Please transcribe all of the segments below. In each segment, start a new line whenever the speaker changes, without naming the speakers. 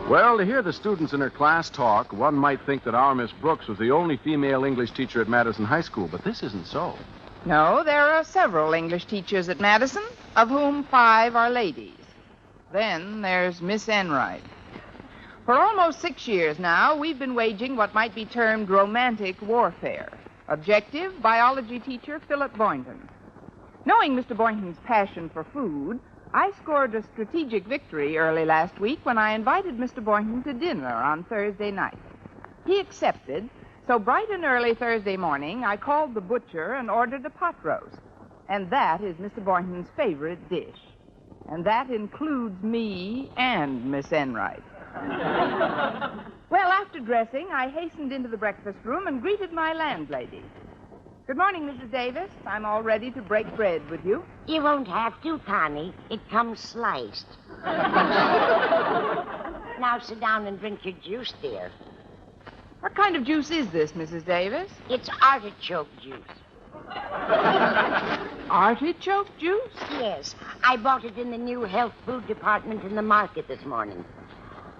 Well, to hear the students in her class talk, one might think that our Miss Brooks was the only female English teacher at Madison High School, but this isn't so.
No, there are several English teachers at Madison, of whom 5 are ladies. Then there's Miss Enright. For almost 6 years now, we've been waging what might be termed romantic warfare. Objective, biology teacher Philip Boynton. Knowing Mr. Boynton's passion for food, I scored a strategic victory early last week when I invited Mr. Boynton to dinner on Thursday night. He accepted, so bright and early Thursday morning, I called the butcher and ordered a pot roast. And that is Mr. Boynton's favorite dish. And that includes me and Miss Enright. Well, after dressing, I hastened into the breakfast room and greeted my landlady. Good morning, Mrs. Davis. I'm all ready to break bread with you.
You won't have to, Connie. It comes sliced. Now sit down and drink your juice, dear.
What kind of juice is this, Mrs. Davis?
It's artichoke juice.
Artichoke juice?
Yes. I bought it in the new health food department in the market this morning.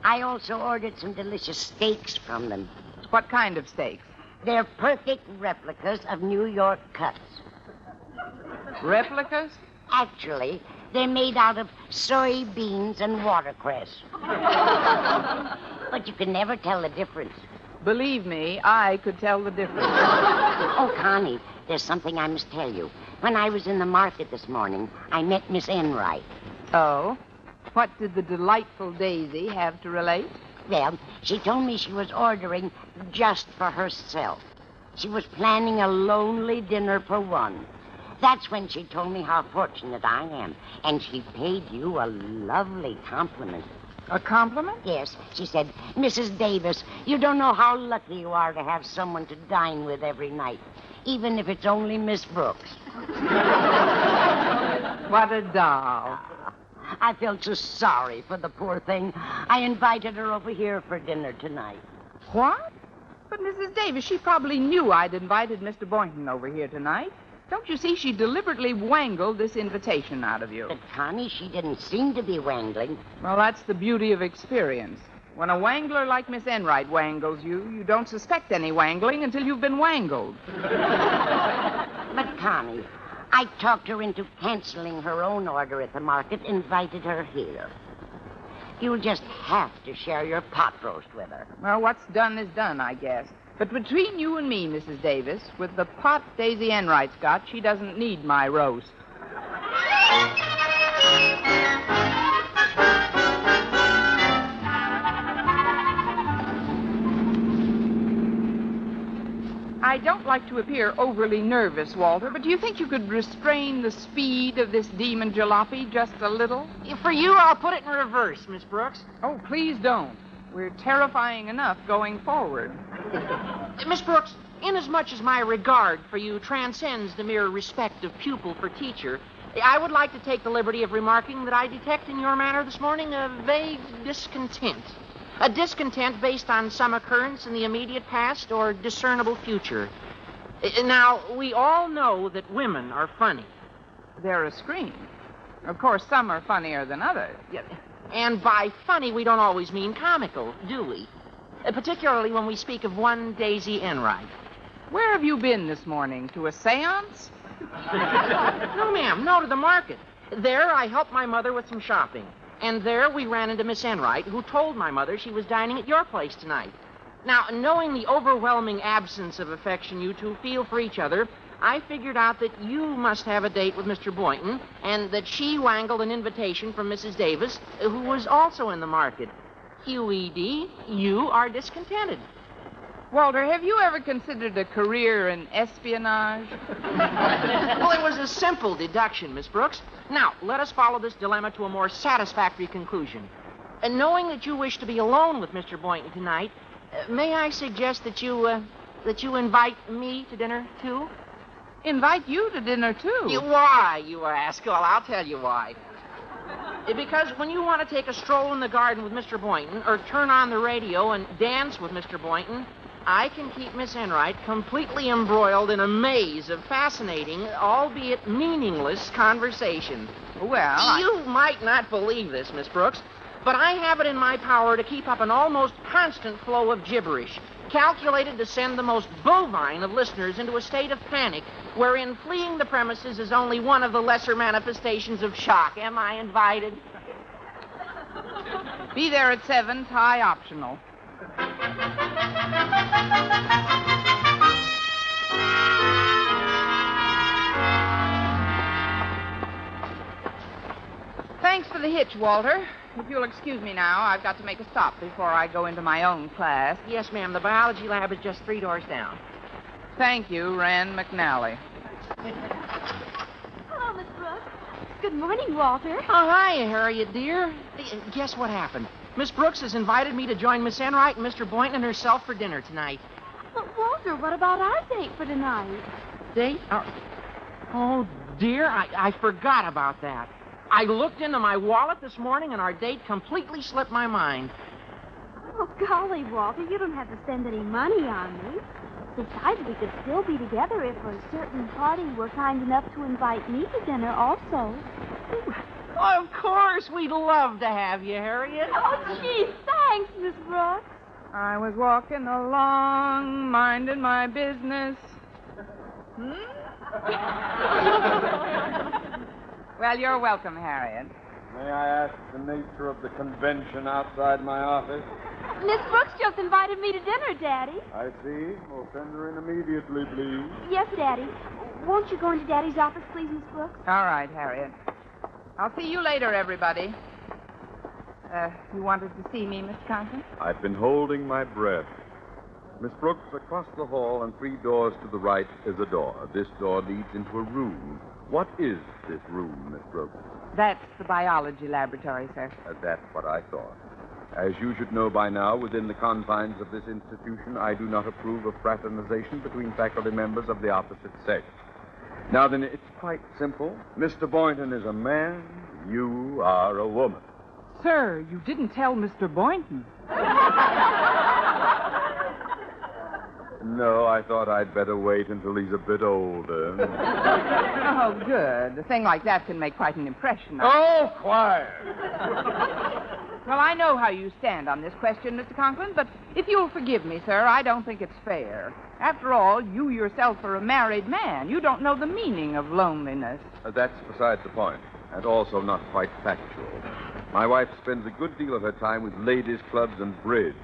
I also ordered some delicious steaks from them.
What kind of steaks?
They're perfect replicas of New York cuts.
Replicas?
Actually, they're made out of soybeans and watercress. But you can never tell the difference.
Believe me, I could tell the difference.
Oh, Connie, there's something I must tell you. When I was in the market this morning, I met Miss Enright.
Oh? What did the delightful Daisy have to relate?
Well, she told me she was ordering just for herself. She was planning a lonely dinner for one. That's when she told me how fortunate I am. And she paid you a lovely compliment.
A compliment?
Yes. She said, Mrs. Davis, you don't know how lucky you are to have someone to dine with every night, even if it's only Miss Brooks.
What a doll.
I felt so sorry for the poor thing. I invited her over here for dinner tonight.
What? But, Mrs. Davis, she probably knew I'd invited Mr. Boynton over here tonight. Don't you see, she deliberately wangled this invitation out of you.
But, Connie, she didn't seem to be wangling.
Well, that's the beauty of experience. When a wangler like Miss Enright wangles you, you don't suspect any wangling until you've been wangled.
But, Connie, I talked her into canceling her own order at the market, invited her here. You'll just have to share your pot roast with her.
Well, what's done is done, I guess. But between you and me, Mrs. Davis, with the pot Daisy Enright's got, she doesn't need my roast. I don't like to appear overly nervous, Walter, but do you think you could restrain the speed of this demon jalopy just a little?
For you, I'll put it in reverse, Miss Brooks.
Oh, please don't. We're terrifying enough going forward.
Miss Brooks, inasmuch as my regard for you transcends the mere respect of pupil for teacher, I would like to take the liberty of remarking that I detect in your manner this morning a vague discontent. A discontent based on some occurrence in the immediate past or discernible future. Now, we all know that women are funny.
They're a scream. Of course, some are funnier than others.
And by funny, we don't always mean comical, do we? Particularly when we speak of one Daisy Enright.
Where have you been this morning? To a seance?
No, ma'am. No, to the market. There, I helped my mother with some shopping. And there we ran into Miss Enright, who told my mother she was dining at your place tonight. Now, knowing the overwhelming absence of affection you two feel for each other, I figured out that you must have a date with Mr. Boynton, and that she wangled an invitation from Mrs. Davis, who was also in the market. QED, you are discontented.
Walter, have you ever considered a career in espionage?
Well, it was a simple deduction, Miss Brooks. Now, let us follow this dilemma to a more satisfactory conclusion. Knowing that you wish to be alone with Mr. Boynton tonight, may I suggest that you invite me to dinner, too?
Invite you to dinner, too?
Why, you ask? Well, I'll tell you why. Because when you want to take a stroll in the garden with Mr. Boynton, or turn on the radio and dance with Mr. Boynton, I can keep Miss Enright completely embroiled in a maze of fascinating, albeit meaningless, conversation.
Well,
You might not believe this, Miss Brooks, But I have it in my power to keep up an almost constant flow of gibberish, calculated to send the most bovine of listeners into a state of panic, wherein fleeing the premises is only one of the lesser manifestations of shock. Am I invited?
Be there at 7, tie optional. Thanks for the hitch, Walter. If you'll excuse me now, I've got to make a stop before I go into my own class.
Yes, ma'am. The biology lab is just 3 doors down.
Thank you, Rand McNally.
Hello, Miss Brooks. Good morning, Walter.
Oh, hi, Harriet, dear. Guess what happened? Miss Brooks has invited me to join Miss Enright and Mr. Boynton and herself for dinner tonight.
But, Walter, what about our date for tonight?
Date? Oh, dear, I forgot about that. I looked into my wallet this morning, and our date completely slipped my mind.
Oh, golly, Walter, you don't have to spend any money on me. Besides, we could still be together if a certain party were kind enough to invite me to dinner also.
Oh, of course, we'd love to have you, Harriet.
Oh, gee, thanks, Miss Brooks.
I was walking along, minding my business. Well, you're welcome, Harriet.
May I ask the nature of the convention outside my office?
Miss Brooks just invited me to dinner, Daddy.
I see. Well, send her in immediately, please.
Yes, Daddy. Won't you go into Daddy's office, please, Miss Brooks?
All right, Harriet. I'll see you later, everybody. You wanted to see me, Miss Conklin?
I've been holding my breath. Miss Brooks, across the hall and 3 doors to the right is a door. This door leads into a room. What is this room, Miss Brooks?
That's the biology laboratory, sir.
That's what I thought. As you should know by now, within the confines of this institution, I do not approve of fraternization between faculty members of the opposite sex. Now then, it's quite simple. Mr. Boynton is a man. You are a woman.
Sir, you didn't tell Mr. Boynton.
No, I thought I'd better wait until he's a bit older.
Oh, good. A thing like that can make quite an impression.
Oh, quiet!
Well, I know how you stand on this question, Mr. Conklin, but if you'll forgive me, sir, I don't think it's fair. After all, you yourself are a married man. You don't know the meaning of loneliness.
That's beside the point, and also not quite factual. My wife spends a good deal of her time with ladies' clubs and bridge.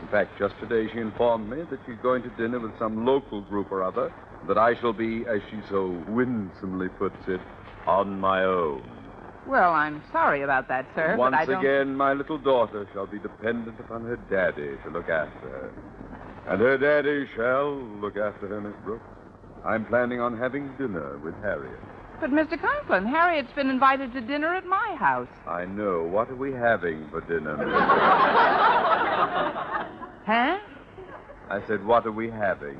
In fact, just today she informed me that she's going to dinner with some local group or other, that I shall be, as she so winsomely puts it, on my own.
Well, I'm sorry about that, sir,
Once
but I don't...
again, my little daughter shall be dependent upon her daddy to look after her. And her daddy shall look after her, Miss Brooks. I'm planning on having dinner with Harriet.
But, Mr. Conklin, Harriet's been invited to dinner at my house.
I know. What are we having for dinner, Miss Brooks?
Huh?
I said, what are we having?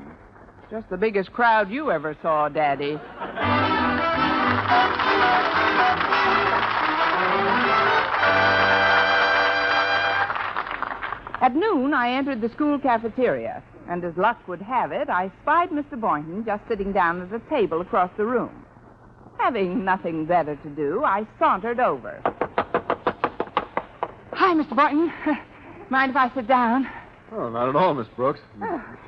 Just the biggest crowd you ever saw, Daddy. At noon, I entered the school cafeteria, and as luck would have it, I spied Mr. Boynton just sitting down at a table across the room. Having nothing better to do, I sauntered over. Hi, Mr. Boynton. Mind if I sit down?
Oh, not at all, Miss Brooks.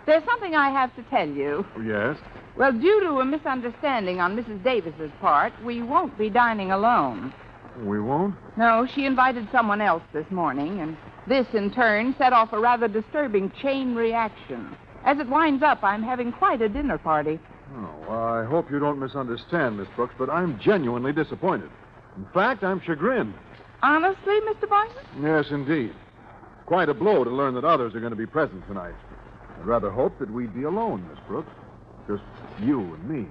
There's something I have to tell you.
Yes?
Well, due to a misunderstanding on Mrs. Davis's part, we won't be dining alone.
We won't?
No, she invited someone else this morning, and this, in turn, set off a rather disturbing chain reaction. As it winds up, I'm having quite a dinner party.
Oh, well, I hope you don't misunderstand, Miss Brooks, but I'm genuinely disappointed. In fact, I'm chagrined.
Honestly, Mr. Boynton?
Yes, indeed. Quite a blow to learn that others are going to be present tonight. I'd rather hope that we'd be alone, Miss Brooks. Just you and me.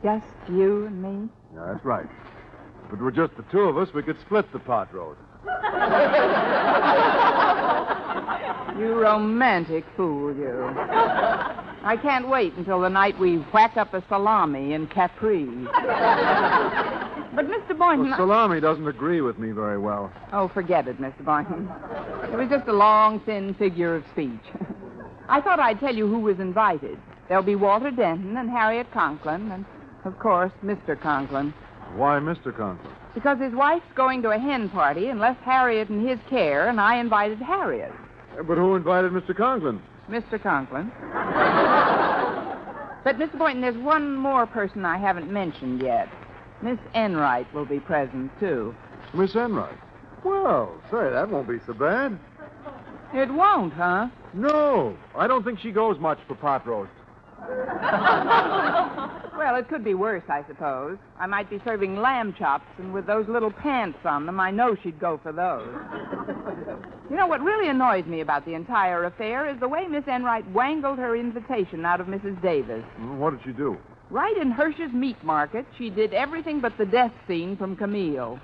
Just you and me?
Yeah, that's right. If it were just the 2 of us, we could split the pot roast.
You romantic fool, you. I can't wait until the night we whack up a salami in Capri. But, Mr. Boynton...
Well, salami doesn't agree with me very well.
Oh, forget it, Mr. Boynton. It was just a long, thin figure of speech. I thought I'd tell you who was invited. There'll be Walter Denton and Harriet Conklin and, of course, Mr. Conklin.
Why Mr. Conklin?
Because his wife's going to a hen party and left Harriet in his care, and I invited Harriet.
But who invited Mr. Conklin?
Mr. Conklin. But, Mr. Boynton, there's one more person I haven't mentioned yet. Miss Enright will be present, too.
Miss Enright. Well, say, that won't be so bad.
It won't, huh?
No, I don't think she goes much for pot roast.
Well, it could be worse, I suppose. I might be serving lamb chops, and with those little pants on them, I know she'd go for those. You know, what really annoys me about the entire affair is the way Miss Enright wangled her invitation out of Mrs. Davis.
What did she do?
Right in Hirsch's meat market, she did everything but the death scene from Camille.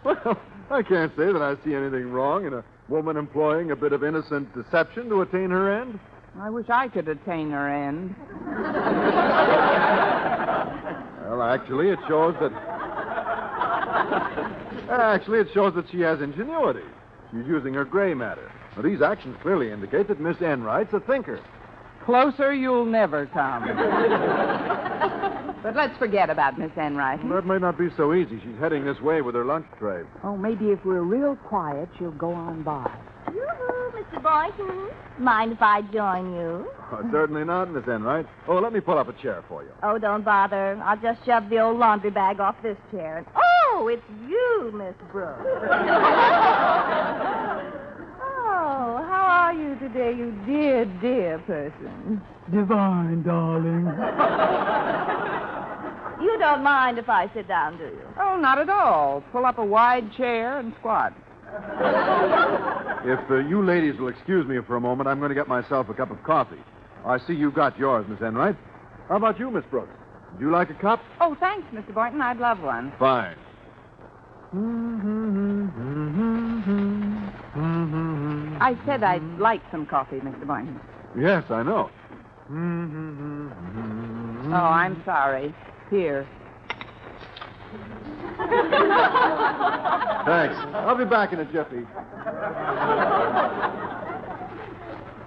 Well, I can't say that I see anything wrong in a woman employing a bit of innocent deception to attain her end.
I wish I could attain her end.
Well, actually, it shows that... she has ingenuity. She's using her gray matter. Now, these actions clearly indicate that Miss Enright's a thinker.
Closer you'll never come. But let's forget about Miss Enright.
Well, that may not be so easy. She's heading this way with her lunch tray.
Oh, maybe if we're real quiet, she'll go on by.
Yoo-hoo, Mr. Boynton. Mind if I join you?
Oh, certainly not, Miss Enright. Oh, let me pull up a chair for you.
Oh, don't bother. I'll just shove the old laundry bag off this chair. And... Oh, it's you, Miss Brooks. Oh, how are you today, you dear, dear person?
Divine, darling.
You don't mind if I sit down, do you?
Oh, not at all. Pull up a wide chair and squat.
If you ladies will excuse me for a moment, I'm going to get myself a cup of coffee. I see you got yours, Miss Enright. How about you, Miss Brooks? Would you like a cup?
Oh, thanks, Mr. Boynton. I'd love one.
Fine.
I said I'd like some coffee, Mr. Boynton.
Yes, I know.
Oh, I'm sorry. Here.
Thanks. I'll be back in a jiffy.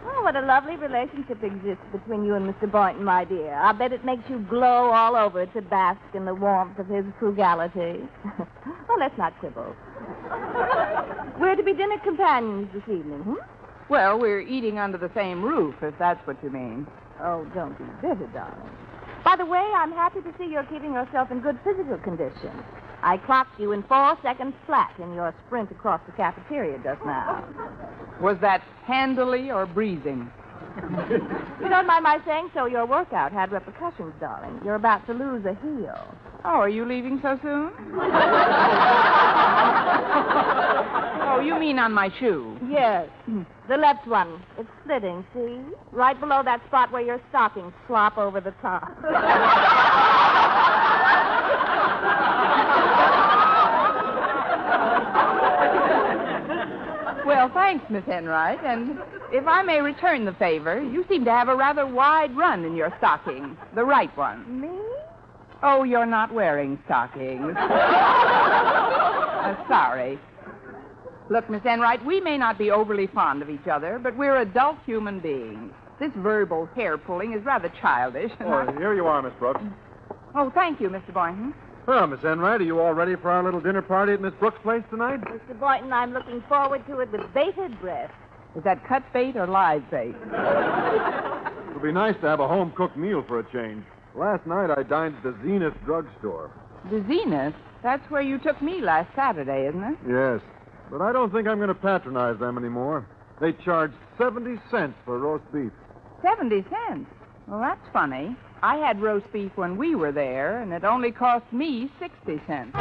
Oh, what a lovely relationship exists between you and Mr. Boynton, my dear. I bet it makes you glow all over to bask in the warmth of his frugality. Well, let's not quibble. We're to be dinner companions this evening, hmm?
Well, we're eating under the same roof, if that's what you mean.
Oh, don't be bitter, darling. By the way, I'm happy to see you're keeping yourself in good physical condition. I clocked you in 4 seconds flat in your sprint across the cafeteria just now.
Was that handily or breezing?
You don't mind my saying so, your workout had repercussions, darling. You're about to lose a heel.
Oh, are you leaving so soon? Oh, you mean on my shoe?
Yes, the left one. It's slitting, see? Right below that spot where your stockings slop over the top.
Well, thanks, Miss Enright. And if I may return the favor, you seem to have a rather wide run in your stocking. The right one.
Me?
Oh, you're not wearing stockings. Sorry. Look, Miss Enright, we may not be overly fond of each other, but we're adult human beings. This verbal hair-pulling is rather childish.
Oh, here you are, Miss Brooks.
Oh, thank you, Mr. Boynton.
Well, Miss Enright, are you all ready for our little dinner party at Miss Brooks' place tonight?
Mr. Boynton, I'm looking forward to it with bated breath.
Is that cut bait or live bait?
It would be nice to have a home-cooked meal for a change. Last night I dined at the Zenith drugstore.
The Zenith? That's where you took me last Saturday, isn't it?
Yes, but I don't think I'm going to patronize them anymore. They charge 70 cents for roast beef.
70 cents? Well, that's funny. I had roast beef when we were there, and it only cost me 60 cents.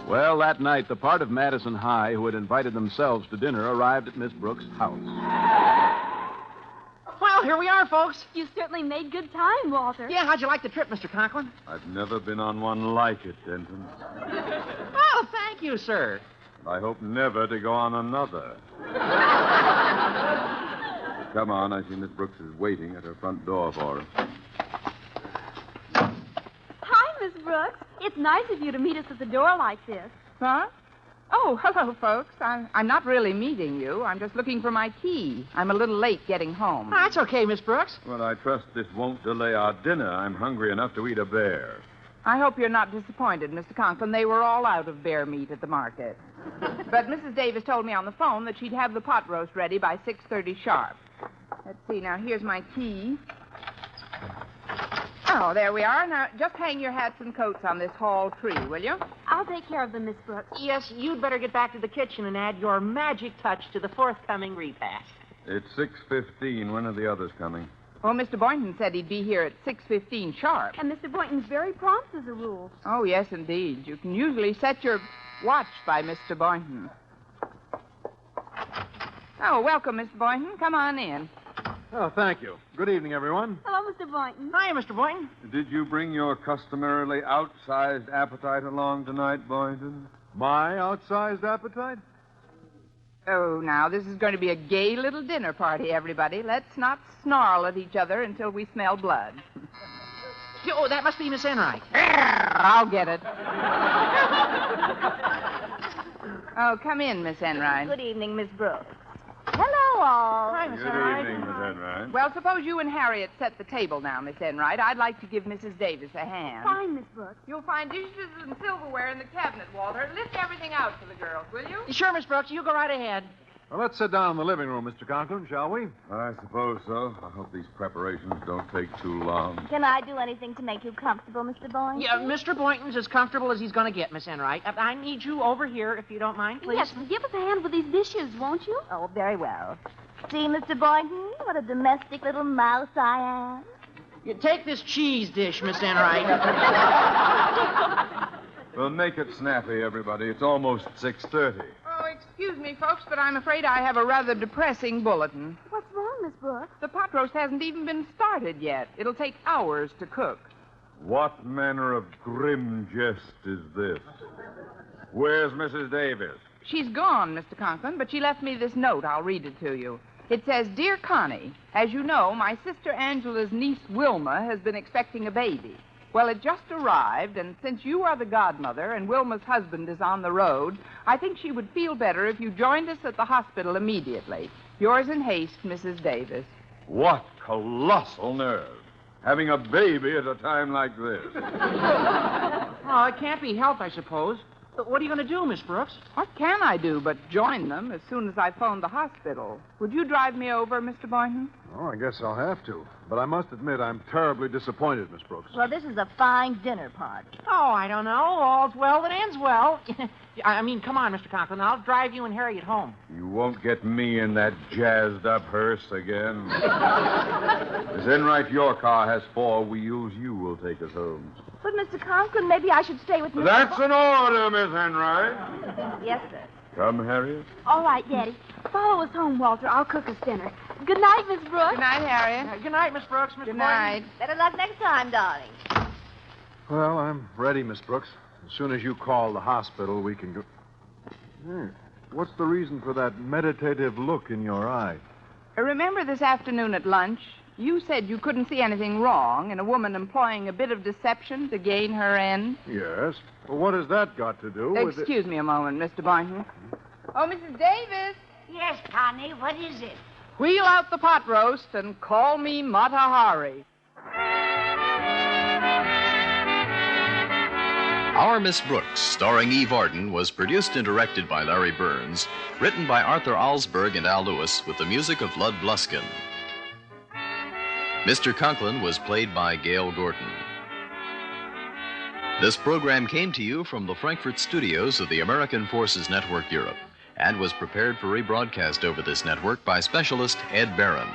Well, that night, the part of Madison High who had invited themselves to dinner arrived at Miss Brooks' house.
Well, here we are, folks.
You certainly made good time, Walter.
Yeah, how'd you like the trip, Mr. Conklin?
I've never been on one like it, Denton.
Oh, thank you, sir.
I hope never to go on another. Come on, I see Miss Brooks is waiting at her front door for us.
Hi, Miss Brooks. It's nice of you to meet us at the door like this.
Huh? Oh, hello, folks. I'm not really meeting you. I'm just looking for my key. I'm a little late getting home.
That's okay, Miss Brooks.
Well, I trust this won't delay our dinner. I'm hungry enough to eat a bear.
I hope you're not disappointed, Mr. Conklin. They were all out of bear meat at the market. But Mrs. Davis told me on the phone that she'd have the pot roast ready by 6:30 sharp. Let's see. Now, here's my key. Oh, there we are. Now, just hang your hats and coats on this hall tree, will you?
I'll take care of them, Miss Brooks.
Yes, you'd better get back to the kitchen and add your magic touch to the forthcoming repast.
It's 6:15. When are the others coming?
Well, Mr. Boynton said he'd be here at 6:15 sharp.
And Mr. Boynton's very prompt as a rule.
Oh, yes, indeed. You can usually set your watch by Mr. Boynton. Oh, welcome, Mr. Boynton. Come on in.
Oh, thank you. Good evening, everyone.
Hello, Mr. Boynton.
Hiya, Mr. Boynton.
Did you bring your customarily outsized appetite along tonight, Boynton?
My outsized appetite?
Oh, now, this is going to be a gay little dinner party, everybody. Let's not snarl at each other until we smell blood.
Oh, that must be Miss Enright.
I'll get it. Oh, come in, Miss Enright.
Good evening, Miss Brooks. Hello, all.
Hi, Miss
Good
Enright.
evening, Miss Enright.
Well, suppose you and Harriet set the table now, Miss Enright. I'd like to give Mrs. Davis a hand.
Fine, Miss Brooks.
You'll find dishes and silverware in the cabinet, Walter. Lift everything out for the girls, will you?
Sure, Miss Brooks. You go right ahead.
Well, let's sit down in the living room, Mr. Conklin, shall we?
I suppose so. I hope these preparations don't take too long.
Can I do anything to make you comfortable, Mr. Boynton?
Yeah, Mr. Boynton's as comfortable as he's going to get, Miss Enright. I need you over here, if you don't mind, please.
Yes, give us a hand with these dishes, won't you? Oh, very well. See, Mr. Boynton, what a domestic little mouse I am.
You take this cheese dish, Miss Enright.
Well, make it snappy, everybody. It's almost 6:30.
Oh, excuse me, folks, but I'm afraid I have a rather depressing bulletin.
What's wrong, Miss Brooks?
The pot roast hasn't even been started yet. It'll take hours to cook.
What manner of grim jest is this? Where's Mrs. Davis?
She's gone, Mr. Conklin, but she left me this note. I'll read it to you. It says, Dear Connie, as you know, my sister Angela's niece Wilma has been expecting a baby. Well, it just arrived, and since you are the godmother and Wilma's husband is on the road, I think she would feel better if you joined us at the hospital immediately. Yours in haste, Mrs. Davis.
What colossal nerve. Having a baby at a time like this.
Oh, it can't be helped, I suppose. But what are you going to do, Miss Brooks?
What can I do but join them as soon as I phone the hospital? Would you drive me over, Mr. Boynton?
Oh, I guess I'll have to. But I must admit I'm terribly disappointed, Miss Brooks.
Well, this is a fine dinner party.
Oh, I don't know. All's well that ends well. I mean, come on, Mr. Conklin. I'll drive you and Harriet home.
You won't get me in that jazzed-up hearse again. Miss Enright, your car has 4 wheels. You will take us home.
But, Mr. Conklin, maybe I should stay with Mr.
That's an order, Miss Enright.
Yes, sir.
Come, Harriet.
All right, Daddy. Follow us home, Walter. I'll cook us dinner. Good night, Miss Brooks.
Good night, Harriet.
Good night, Miss Brooks, Mr.
Good
Boynton.
night.
Better luck next time, darling.
Well, I'm ready, Miss Brooks. As soon as you call the hospital, we can go... Hey, what's the reason for that meditative look in your eye?
Remember this afternoon at lunch? You said you couldn't see anything wrong in a woman employing a bit of deception to gain her end.
Yes. Well, what has that got to do with
Excuse me a moment, Mr. Boynton. Oh, Mrs. Davis,
Yes, Connie, what is it?
wheel out the pot roast and call me Mata Hari.
Our Miss Brooks, starring Eve Arden, was produced and directed by Larry Burns, written by Arthur Alsberg and Al Lewis, with the music of Lud Bluskin. Mr. Conklin was played by Gale Gordon. This program came to you from the Frankfurt studios of the American Forces Network Europe and was prepared for rebroadcast over this network by specialist Ed Barron.